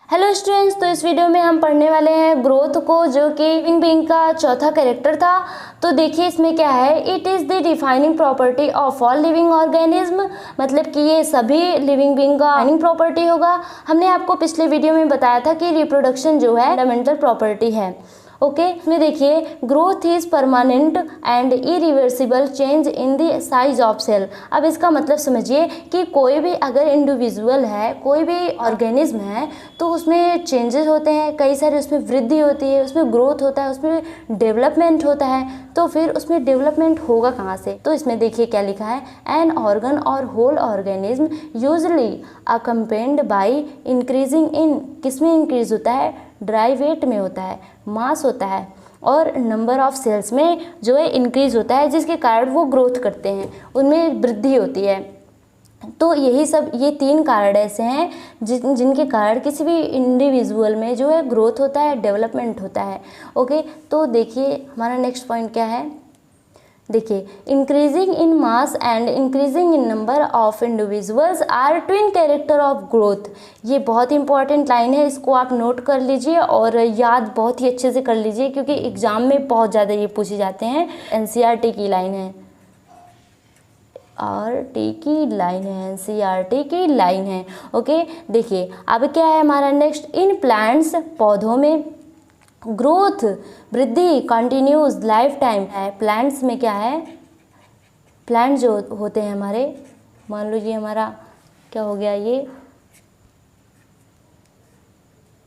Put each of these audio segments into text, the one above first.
Hello students, तो इस video में हम पढ़ने वाले हैं ग्रोथ को, जो कि लिविंग बीइंग का चौथा कैरेक्टर था। तो देखिए इसमें क्या है, it is the defining property of all living organism, मतलब कि ये सभी लिविंग बीइंग का डिफाइनिंग प्रॉपर्टी होगा। हमने आपको पिछले वीडियो में बताया था कि रिप्रोडक्शन जो है फंडामेंटल प्रॉपर्टी है। ओके, इसमें देखिए growth is permanent and irreversible change in the size of cell. अब इसका मतलब समझिए कि कोई भी अगर इंडिविजुअल है, कोई भी ऑर्गेनिज्म है, तो उसमें चेंजेस होते हैं, कई सारे उसमें वृद्धि होती है, उसमें ग्रोथ होता है, उसमें डेवलपमेंट होता है। तो फिर उसमें डेवलपमेंट होगा कहाँ से? तो इसमें देखिए क्या लिखा है, an organ or whole organism usually accompanied by increasing in, किसमें इंक्रीज होता है? ड्राई वेट में होता है, मास होता है, और नंबर ऑफ सेल्स में जो है इंक्रीज होता है, जिसके कारण वो ग्रोथ करते हैं, उनमें वृद्धि होती है। तो यही सब, ये तीन कारण ऐसे हैं जिनके कारण किसी भी इंडिविजुअल में जो है ग्रोथ होता है, डेवलपमेंट होता है। ओके, तो देखिए हमारा नेक्स्ट पॉइंट क्या है। देखिए, increasing in mass and increasing in number of individuals are twin character of growth. ये बहुत इंपॉर्टेंट लाइन है, इसको आप नोट कर लीजिए और याद बहुत ही अच्छे से कर लीजिए, क्योंकि एग्जाम में बहुत ज़्यादा ये पूछे जाते हैं। एनसीईआरटी की लाइन है, आरटी की लाइन है, एनसीईआरटी की लाइन है। ओके, देखिए अब क्या है हमारा नेक्स्ट, इन प्लांट्स, पौधों में ग्रोथ, वृद्धि कंटिन्यूज लाइफ टाइम है। प्लांट्स में क्या है, प्लांट जो होते हैं हमारे, मान लो ये हमारा क्या हो गया, ये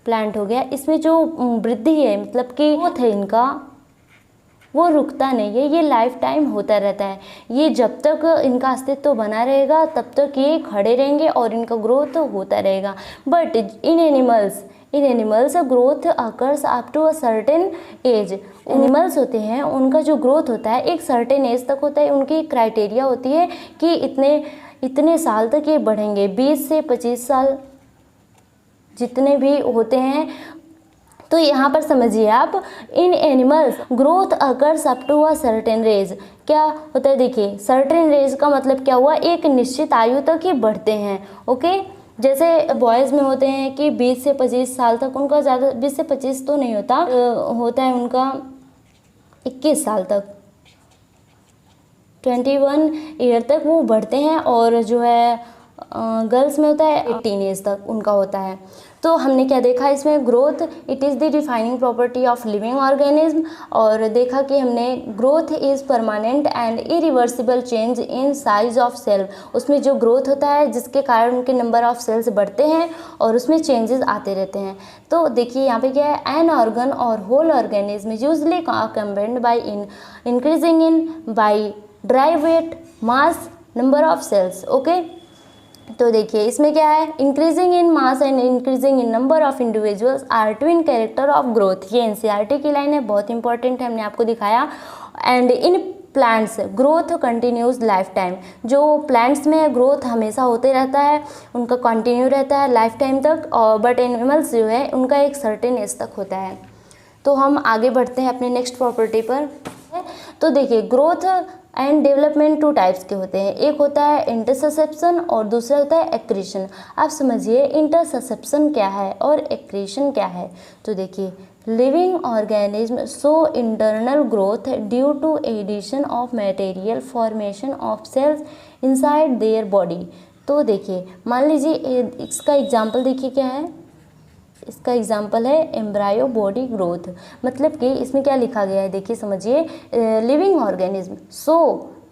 प्लांट हो गया, इसमें जो वृद्धि है मतलब कि ग्रोथ है इनका, वो रुकता नहीं है, ये लाइफ टाइम होता रहता है। ये जब तक इनका अस्तित्व बना रहेगा तब तक ये खड़े रहेंगे और इनका ग्रोथ होता रहेगा। But in animals growth occurs up to a certain age. Animals होते हैं, उनका जो ग्रोथ होता है एक सर्टेन एज तक होता है, उनकी क्राइटेरिया होती है कि इतने साल तक ये बढ़ेंगे, 20 से 25 साल जितने भी होते हैं। तो यहाँ पर समझिए आप, in animals growth occurs up to a certain age. क्या होता है, देखिए सर्टेन एज का मतलब क्या हुआ, एक निश्चित आयु तक ये बढ़ते हैं। ओके, जैसे बॉयज़ में होते हैं कि 20 से 25 साल तक उनका, ज़्यादा 20 से 25 तो नहीं होता, होता है उनका 21 साल तक, 21 ईयर तक वो बढ़ते हैं। और जो है गर्ल्स में होता है 18 एज तक उनका होता है। तो हमने क्या देखा इसमें, growth it is the defining property of living organism, और देखा कि हमने growth is permanent and irreversible change in size of cell. उसमें जो ग्रोथ होता है जिसके कारण उनके नंबर ऑफ सेल्स बढ़ते हैं और उसमें चेंजेस आते रहते हैं। तो देखिए यहाँ पे क्या है, an organ or whole organism usually accompanied by increasing in by dry weight, mass, number of cells. Okay, तो देखिए इसमें क्या है, increasing in mass and increasing in number of individuals are twin character of growth. ये NCERT की line है, बहुत important है, हमने आपको दिखाया। And in plants growth continues lifetime. जो प्लांट्स में ग्रोथ हमेशा होते रहता है, उनका कंटिन्यू रहता है लाइफ टाइम तक, और बट एनिमल्स जो है उनका एक सर्टेन एज तक होता है। तो हम आगे बढ़ते हैं अपने नेक्स्ट प्रॉपर्टी पर। तो देखिए growth and development two types के होते हैं, एक होता है इंटरससेप्शन और दूसरा होता है एक्रीशन। आप समझिए इंटरससेप्शन क्या है और एक्रीशन क्या है। तो देखिए, living organism show internal growth due to addition of material, formation of cells inside their body. तो देखिए मान लीजिए इसका एग्जाम्पल देखिए क्या है, इसका एग्जाम्पल है एम्ब्रायो बॉडी ग्रोथ। मतलब कि इसमें क्या लिखा गया है, देखिए समझिए, लिविंग ऑर्गेनिज्म सो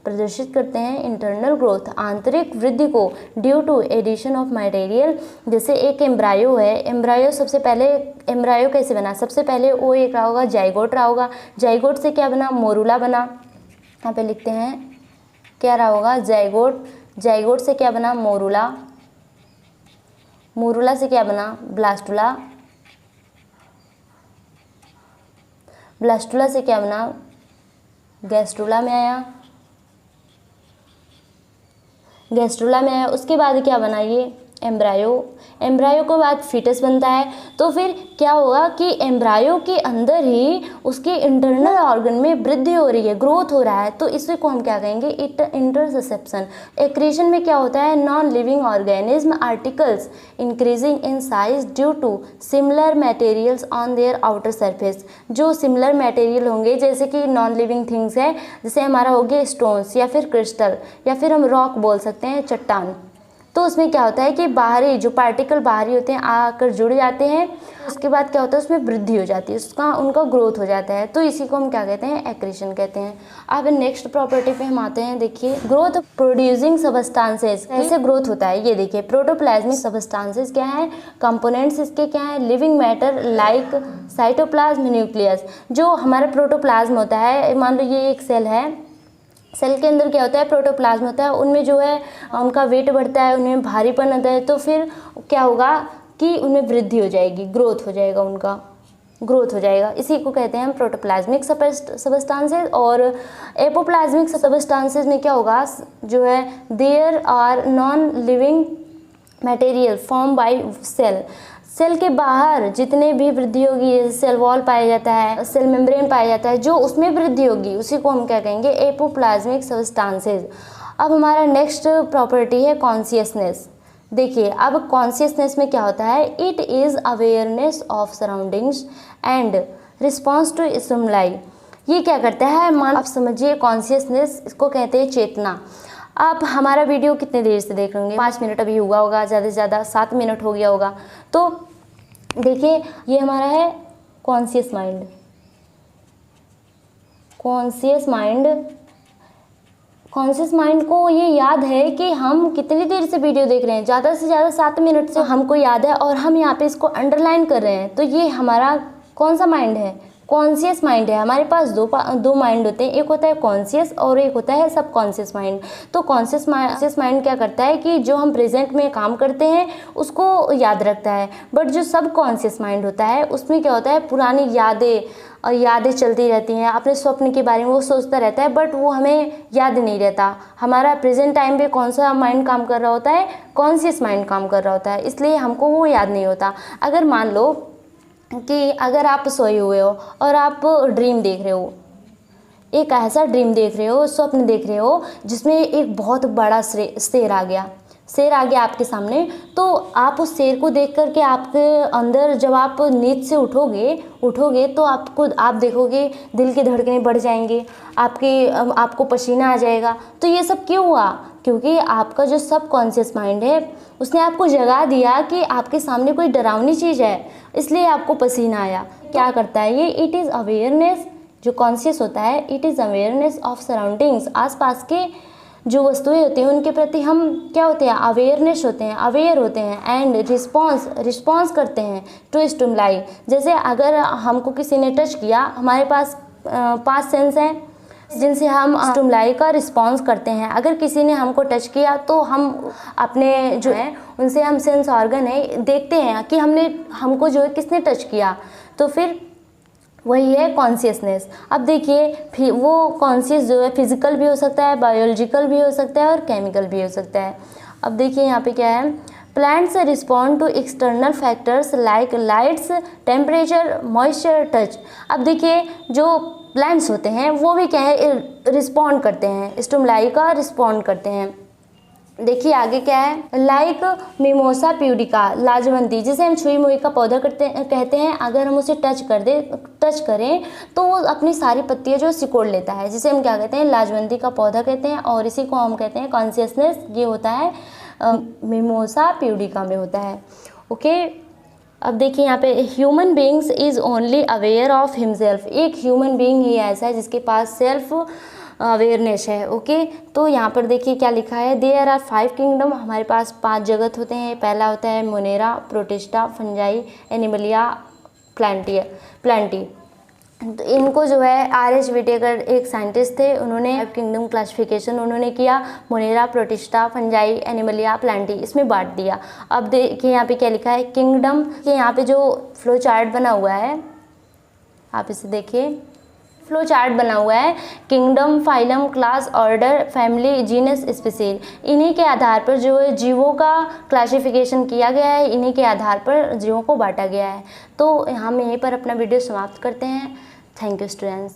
प्रदर्शित करते हैं इंटरनल ग्रोथ, आंतरिक वृद्धि को, due to addition of material. जैसे एक एम्ब्रायो है, एम्ब्रायो सबसे पहले, एम्ब्रायो कैसे बना, सबसे पहले वो एक रहा होगा जाइगोट रहा होगा, जाइगोट से क्या बना, मोरूला बना। यहाँ पे लिखते हैं क्या रहा होगा, जाइगोट, जाइगोट से क्या बना, मोरूला, मोरूला से क्या बना, ब्लास्टुला, ब्लास्टुला से क्या बना, गैस्ट्रुला में आया, गैस्ट्रुला में आया। उसके बाद क्या बना, ये एम्ब्रायो के बाद फीटस बनता है। तो फिर क्या होगा कि एम्ब्रायो के अंदर ही उसके इंटरनल ऑर्गन में वृद्धि हो रही है, ग्रोथ हो रहा है, तो इसी को हम क्या कहेंगे, इंटरसेप्शन। एक्रीशन में क्या होता है, non living organism articles increasing in size due to similar materials on their outer surface. जो सिमिलर मटेरियल होंगे, जैसे कि नॉन लिविंग थिंग्स है, जैसे हमारा हो गया स्टोन्स या फिर क्रिस्टल या फिर हम रॉक बोल सकते हैं, चट्टान। तो उसमें क्या होता है कि बाहरी जो पार्टिकल बाहरी होते हैं आकर जुड़ जाते हैं, उसके बाद क्या होता है, उसमें वृद्धि हो जाती है, उनका ग्रोथ हो जाता है। तो इसी को हम क्या कहते हैं, एक्रीशन कहते हैं। अब नेक्स्ट प्रॉपर्टी पे हम आते हैं। देखिए, ग्रोथ प्रोड्यूसिंग सबस्टांसेस, कैसे ग्रोथ होता है ये देखिए। प्रोटोप्लाज्मिक सबस्टांसेस क्या है, कंपोनेंट्स इसके क्या है, living matter like cytoplasm, nucleus. जो हमारा प्रोटोप्लाज्म होता है, मान लो ये एक सेल है, सेल के अंदर क्या होता है, प्रोटोप्लाज्म होता है, उनमें जो है उनका वेट बढ़ता है, उनमें भारीपन आता है, तो फिर क्या होगा कि उनमें वृद्धि हो जाएगी, ग्रोथ हो जाएगा, उनका ग्रोथ हो जाएगा। इसी को कहते हैं हम प्रोटोप्लाज्मिक सबस्टांसेस। और एपोप्लाज्मिक सबस्टांसेस में क्या होगा, जो है there are non living material form by cell के बाहर जितने भी वृद्धि होगी, जैसे सेल वॉल पाया जाता है, सेल मेम्ब्रेन पाया जाता है, जो उसमें वृद्धि होगी उसी को हम क्या कहेंगे, एपोप्लाज्मिक सबस्टांसेस। अब हमारा नेक्स्ट प्रॉपर्टी है कॉन्शियसनेस। देखिए, अब कॉन्शियसनेस में क्या होता है, it is awareness of surroundings and response to stimuli. ये क्या करता है, मान आप समझिए कॉन्शियसनेस, इसको कहते हैं चेतना। आप हमारा वीडियो कितने देर से देख रहे होंगे, 5 मिनट अभी हुआ होगा, ज़्यादा से ज़्यादा 7 मिनट हो गया होगा। तो देखिए, ये हमारा है कॉन्शियस माइंड। कॉन्शियस माइंड को ये याद है कि हम कितनी देर से वीडियो देख रहे हैं, ज़्यादा से ज़्यादा 7 मिनट से हमको याद है, और हम यहाँ पे इसको अंडरलाइन कर रहे हैं। तो ये हमारा कौन सा माइंड है, कॉन्शियस माइंड है। हमारे पास दो माइंड होते हैं, एक होता है कॉन्शियस और एक होता है सब कॉन्शियस माइंड। तो कॉन्शियस माइंड क्या करता है कि जो हम प्रेजेंट में काम करते हैं उसको याद रखता है, बट जो सब कॉन्शियस माइंड होता है उसमें क्या होता है, पुरानी यादें चलती रहती हैं, अपने स्वप्न के बारे में वो सोचता रहता है, बट वो हमें याद नहीं रहता। हमारा प्रेजेंट टाइम पे कौन सा माइंड काम कर रहा होता है, कॉन्शियस माइंड काम कर रहा होता है, इसलिए हमको वो याद नहीं होता। अगर मान लो कि अगर आप सोए हुए हो और आप ड्रीम देख रहे हो, एक ऐसा ड्रीम देख रहे हो, स्वप्न देख रहे हो जिसमें एक बहुत बड़ा शेर आ गया आपके सामने, तो आप उस शेर को देख करके आपके अंदर जब आप नींद से उठोगे तो आप देखोगे दिल की धड़कनें बढ़ जाएंगी, आपको पसीना आ जाएगा। तो ये सब क्यों हुआ, क्योंकि आपका जो सब कॉन्शियस माइंड है उसने आपको जगा दिया कि आपके सामने कोई डरावनी चीज़ है, इसलिए आपको पसीना आया। क्या करता है ये, इट इज़ अवेयरनेस, जो कॉन्शियस होता है, it is awareness of surroundings, आसपास के जो वस्तुएं होती हैं उनके प्रति हम क्या होते हैं, अवेयर होते हैं एंड रिस्पॉन्स करते हैं टू स्टिमुलाई। जैसे अगर हमको किसी ने टच किया, हमारे पास 5 सेंस हैं जिनसे हम स्टिमुलाई का रिस्पॉन्स करते हैं। अगर किसी ने हमको टच किया तो हम अपने जो है उनसे हम सेंस ऑर्गन है देखते हैं कि हमको जो है किसने टच किया, तो फिर वही है कॉन्शियसनेस। अब देखिए, फिर वो कॉन्शियस जो है फिजिकल भी हो सकता है, बायोलॉजिकल भी हो सकता है और केमिकल भी हो सकता है। अब देखिए यहाँ पे क्या है, plants respond to external factors like lights, temperature, moisture, touch. अब देखिए, जो प्लांट्स होते हैं वो भी क्या है, रिस्पॉन्ड करते हैं, स्टिमुलाई का रिस्पॉन्ड करते हैं। देखिए आगे क्या है, लाइक मिमोसा प्यूडिका, लाजवंती, जिसे हम छुई मुई का पौधा कहते हैं। अगर हम उसे टच करें तो वो अपनी सारी पत्तियां जो सिकोड़ लेता है, जिसे हम क्या कहते हैं, लाजवंती का पौधा कहते हैं, और इसी को हम कहते हैं कॉन्शियसनेस। ये होता है मिमोसा प्यूडिका में होता है। ओके, अब देखिए यहाँ पे human beings is only aware of himself. एक ह्यूमन बीइंग ही ऐसा है जिसके पास सेल्फ अवेयरनेस है। ओके, तो यहाँ पर देखिए क्या लिखा है, देयर आर 5 किंगडम, हमारे पास 5 जगत होते हैं। पहला होता है Monera, protista, fungi, Animalia, Plantae. तो इनको जो है R.H. विटेकर एक साइंटिस्ट थे, उन्होंने 5 किंगडम क्लासिफिकेशन उन्होंने किया, Monera, protista, fungi, Animalia, Plantae, इसमें बांट दिया। अब देखिए यहाँ पे क्या लिखा है, किंगडम के यहाँ पे जो फ्लो चार्ट बना हुआ है, आप इसे देखिए, फ्लो चार्ट बना हुआ है, kingdom, phylum, class, order, family, genus, species. इन्हीं के आधार पर जो है जीवों का क्लासिफिकेशन किया गया है, इन्हीं के आधार पर जीवों को बांटा गया है। तो हम यहीं पर अपना वीडियो समाप्त करते हैं। Thank you students.